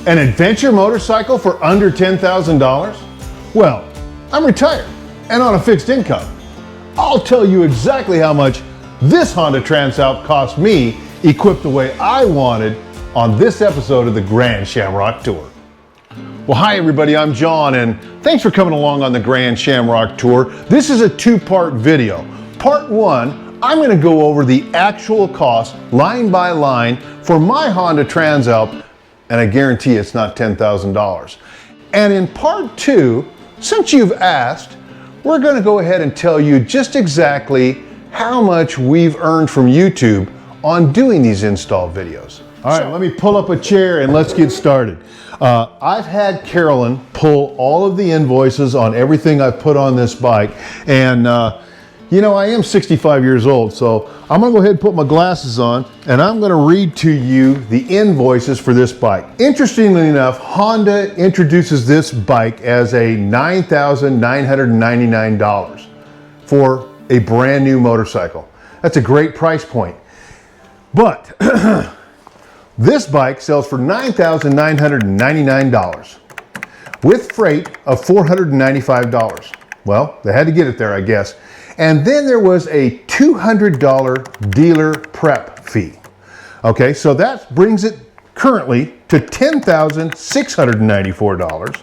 An adventure motorcycle for under $10,000? Well, I'm retired and on a fixed income. I'll tell you exactly how much this Honda Transalp cost me equipped the way I wanted on this episode of the Grand Shamrock Tour. Well, hi everybody, I'm John and thanks for coming along on the Grand Shamrock Tour. This is a two-part video. Part one, I'm going to go over the actual cost line by line for my Honda Transalp, and I guarantee it's not $10,000. And in part two, since you've asked, we're going to go ahead and tell you just exactly how much we've earned from YouTube on doing these install videos. All right, let me pull up a chair and let's get started. I've had Carolyn pull all of the invoices on everything I've put on this bike, and you know, I am 65 years old, so I'm gonna go ahead and put my glasses on and I'm gonna read to you the invoices for this bike. Interestingly enough, Honda introduces this bike as a $9,999 for a brand new motorcycle. That's a great price point. But this bike sells for $9,999 with freight of $495. Well, they had to get it there, I guess. And then there was a $200 dealer prep fee. Okay, so that brings it currently to $10,694.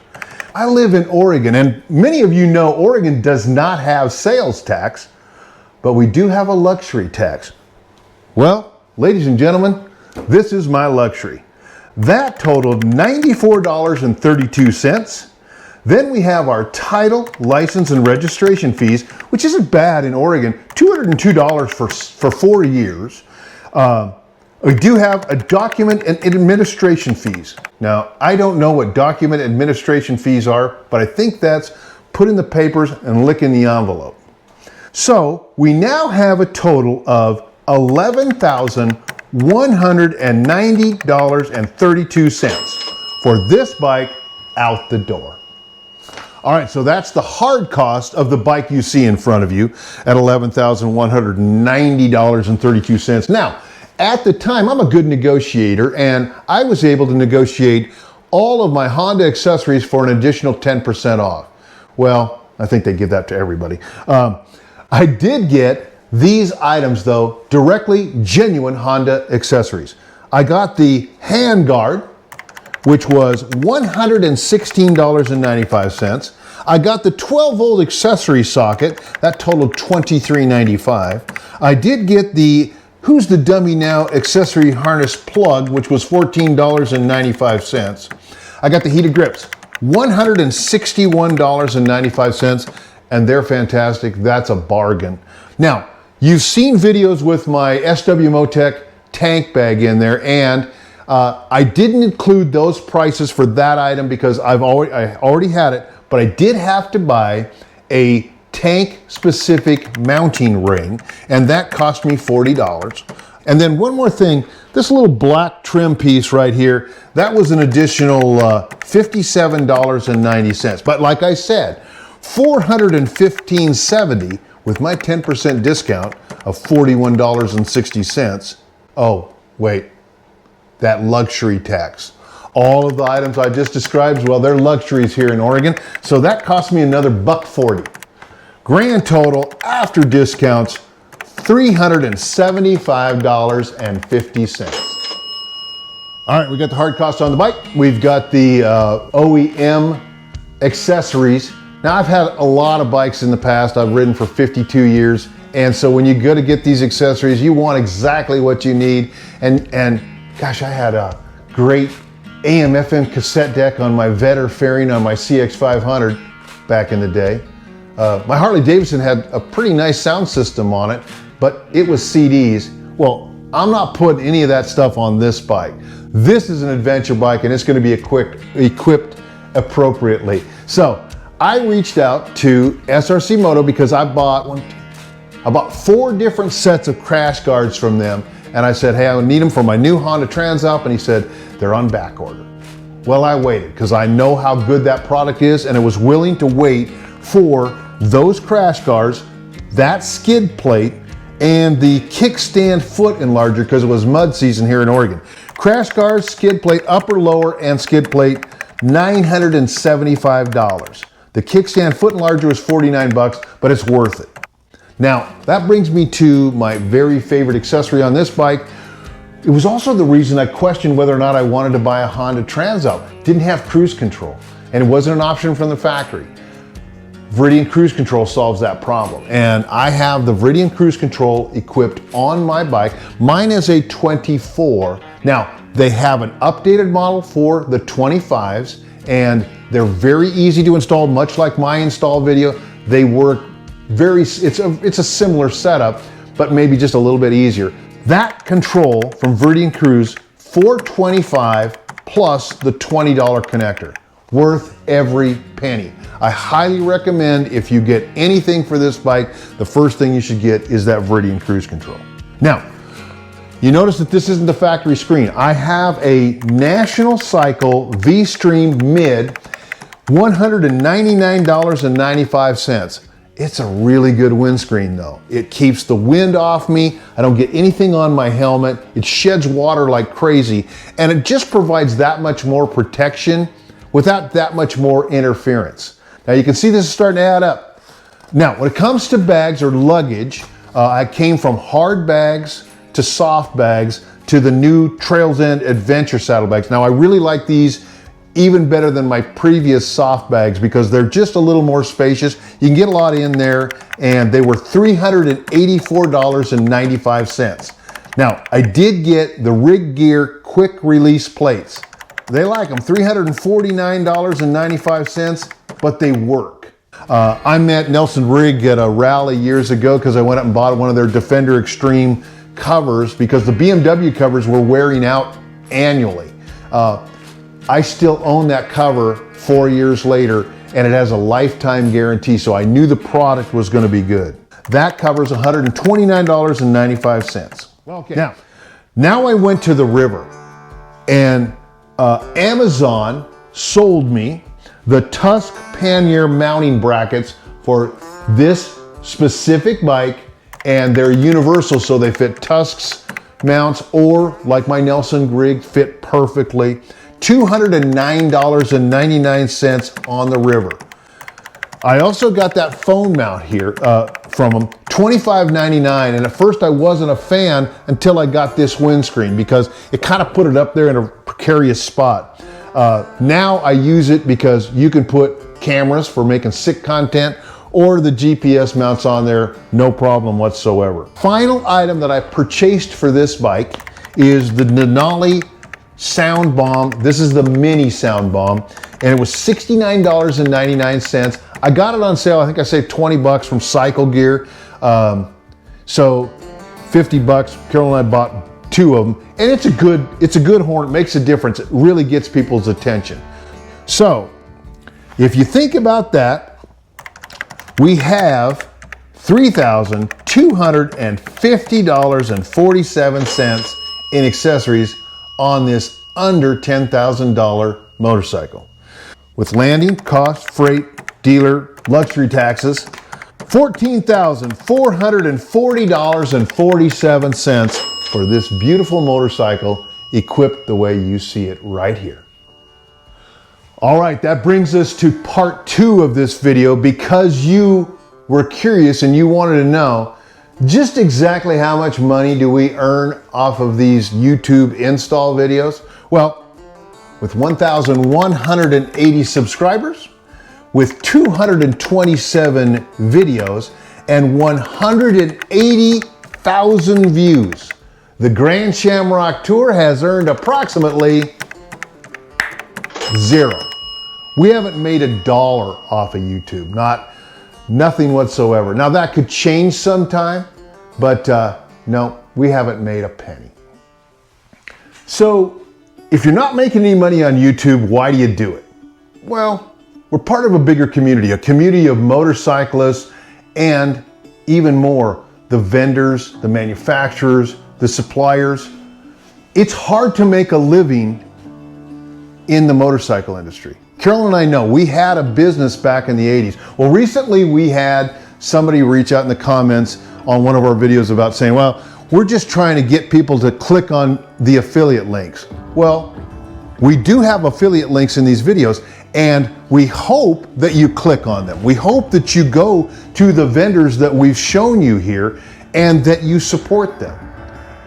I live in Oregon, and many of you know Oregon does not have sales tax, but we do have a luxury tax. Well, ladies and gentlemen, this is my luxury. That totaled $94.32. Then we have our title, license, and registration fees, which isn't bad in Oregon, $202 for 4 years. We do have a document and administration fees. Now, I don't know what document administration fees are, but I think that's putting the papers and licking the envelope. So we now have a total of $11,190.32 for this bike out the door. All right, so that's the hard cost of the bike you see in front of you at $11,190.32. Now, at the time, I'm a good negotiator, and I was able to negotiate all of my Honda accessories for an additional 10% off. Well, I think they give that to everybody. I did get these items, though, directly genuine Honda accessories. I got the hand guard, which was $116.95. I got the 12-volt accessory socket, that totaled $23.95. I did get the Who's the Dummy Now accessory harness plug, which was $14.95. I got the heated grips, $161.95, and they're fantastic. That's a bargain. Now, you've seen videos with my SW Motech tank bag in there, and I didn't include those prices for that item because I already had it, but I did have to buy a tank-specific mounting ring, and that cost me $40. And then one more thing, this little black trim piece right here, that was an additional $57.90. But like I said, $415.70 with my 10% discount of $41.60. Oh, wait. That luxury tax. All of the items I just described, well, they're luxuries here in Oregon, so that cost me another $140. Grand total after discounts, $375.50. All right, we got the hard cost on the bike. We've got the OEM accessories. Now, I've had a lot of bikes in the past. I've ridden for 52 years, and so when you go to get these accessories, you want exactly what you need. And gosh, I had a great AM/FM cassette deck on my Vetter fairing on my CX500 back in the day. My Harley Davidson had a pretty nice sound system on it, but it was CDs. Well, I'm not putting any of that stuff on this bike. This is an adventure bike, and it's going to be equipped appropriately. So I reached out to SRC Moto because I bought 4 different sets of crash guards from them. And I said, hey, I need them for my new Honda Transalp. And he said, they're on back order. Well, I waited because I know how good that product is, and I was willing to wait for those crash guards, that skid plate, and the kickstand foot enlarger because it was mud season here in Oregon. Crash guards, skid plate, upper, lower, and skid plate, $975. The kickstand foot enlarger was 49 bucks, but it's worth it. Now, that brings me to my very favorite accessory on this bike. It was also the reason I questioned whether or not I wanted to buy a Honda Transalp. Didn't have cruise control, and it wasn't an option from the factory. Veridian Cruise Control solves that problem. And I have the Veridian Cruise Control equipped on my bike. Mine is a 24. Now, they have an updated model for the 25s, and they're very easy to install, much like my install video. They work it's a similar setup, but maybe just a little bit easier. That control from Veridian Cruise, $425 plus the $20 connector. Worth every penny. I highly recommend, if you get anything for this bike, the first thing you should get is that Veridian Cruise Control. Now, you notice that this isn't the factory screen. I have a National Cycle V-Stream Mid, $199.95. It's a really good windscreen though. It keeps the wind off me. I don't get anything on my helmet. It sheds water like crazy, and it just provides that much more protection without that much more interference. Now you can see this is starting to add up. Now, when it comes to bags or luggage, I came from hard bags to soft bags to the new Trails End Adventure saddlebags. Now I really like these even better than my previous soft bags because they're just a little more spacious. You can get a lot in there, and they were $384.95. Now, I did get the Rigg Gear quick release plates. They like them, $349.95, but they work. I met Nelson Rigg at a rally years ago because I went up and bought one of their Defender Extreme covers because the BMW covers were wearing out annually. I still own that cover 4 years later, and it has a lifetime guarantee, so I knew the product was going to be good. That covers $129.95. Okay. Now I went to the river, and Amazon sold me the Tusk Pannier mounting brackets for this specific bike, and they're universal, so they fit Tusk's mounts, or like my Nelson Rigg, fit perfectly. $209.99 on the river. I also got that phone mount here from them, $25.99, and at first I wasn't a fan until I got this windscreen because it kind of put it up there in a precarious spot. Now I use it because you can put cameras for making sick content or the GPS mounts on there, no problem whatsoever. Final item that I purchased for this bike is the Denali sound bomb. This is the mini sound bomb, and it was $69.99. I got it on sale. I think I saved 20 bucks from Cycle Gear. So 50 bucks. Carol and I bought 2 of them, and it's a good horn. It makes a difference. It really gets people's attention. So if you think about that, we have $3,250.47 in accessories on this under $10,000 motorcycle. With landing, cost, freight, dealer, luxury taxes, $14,440.47 for this beautiful motorcycle equipped the way you see it right here. All right, that brings us to part 2 of this video because you were curious and you wanted to know just exactly how much money do we earn off of these YouTube install videos? Well, with 1,180 subscribers, with 227 videos, and 180,000 views, the Grand Shamrock Tour has earned approximately $0. We haven't made $1 off of YouTube, nothing whatsoever. Now that could change sometime, but no, we haven't made a penny. So if you're not making any money on YouTube, why do you do it? Well, we're part of a bigger community, a community of motorcyclists, and even more, the vendors, the manufacturers, the suppliers. It's hard to make a living in the motorcycle industry. Carol and I know we had a business back in the 80s. Well, recently we had somebody reach out in the comments on one of our videos about saying, well, we're just trying to get people to click on the affiliate links. Well, we do have affiliate links in these videos, and we hope that you click on them. We hope that you go to the vendors that we've shown you here and that you support them.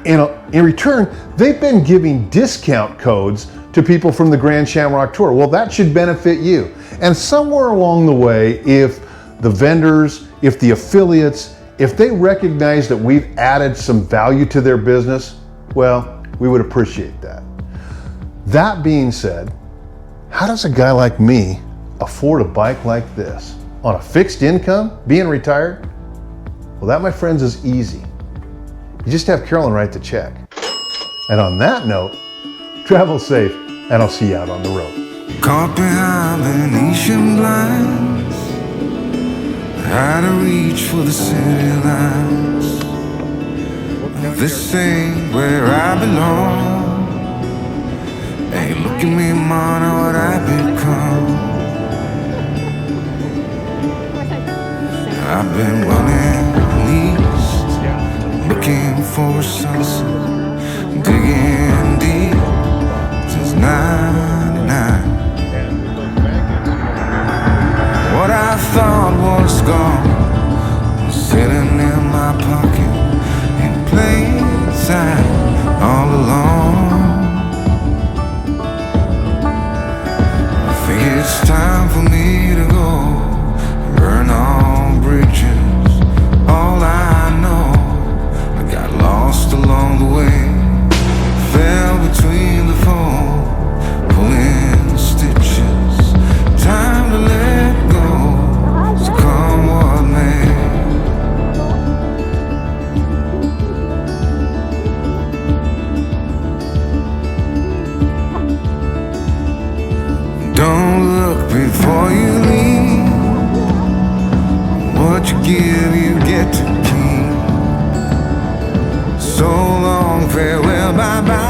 In return, they've been giving discount codes to people from the Grand Shamrock Tour. Well, that should benefit you. And somewhere along the way, if the vendors, if the affiliates, if they recognize that we've added some value to their business, well, we would appreciate that. That being said, how does a guy like me afford a bike like this? On a fixed income, being retired? Well, that, my friends, is easy. You just have Carolyn write the check. And on that note, travel safe, and I'll see you out on the road. Caught behind Venetian blinds, had to reach for the city lights. This ain't where I belong. Hey, look at me, man, what I've become. I've been running east, looking for a sunset, digging deep since '99. What I thought was gone was sitting in my pocket in plain sight all along. I think it's time for me to go, burn all bridges. All I know, I got lost along the way, fell between the foam, pulling stitches. Time to let go, so come what may. Don't look before you leave. What you give, you get to keep. So long, farewell, bye-bye.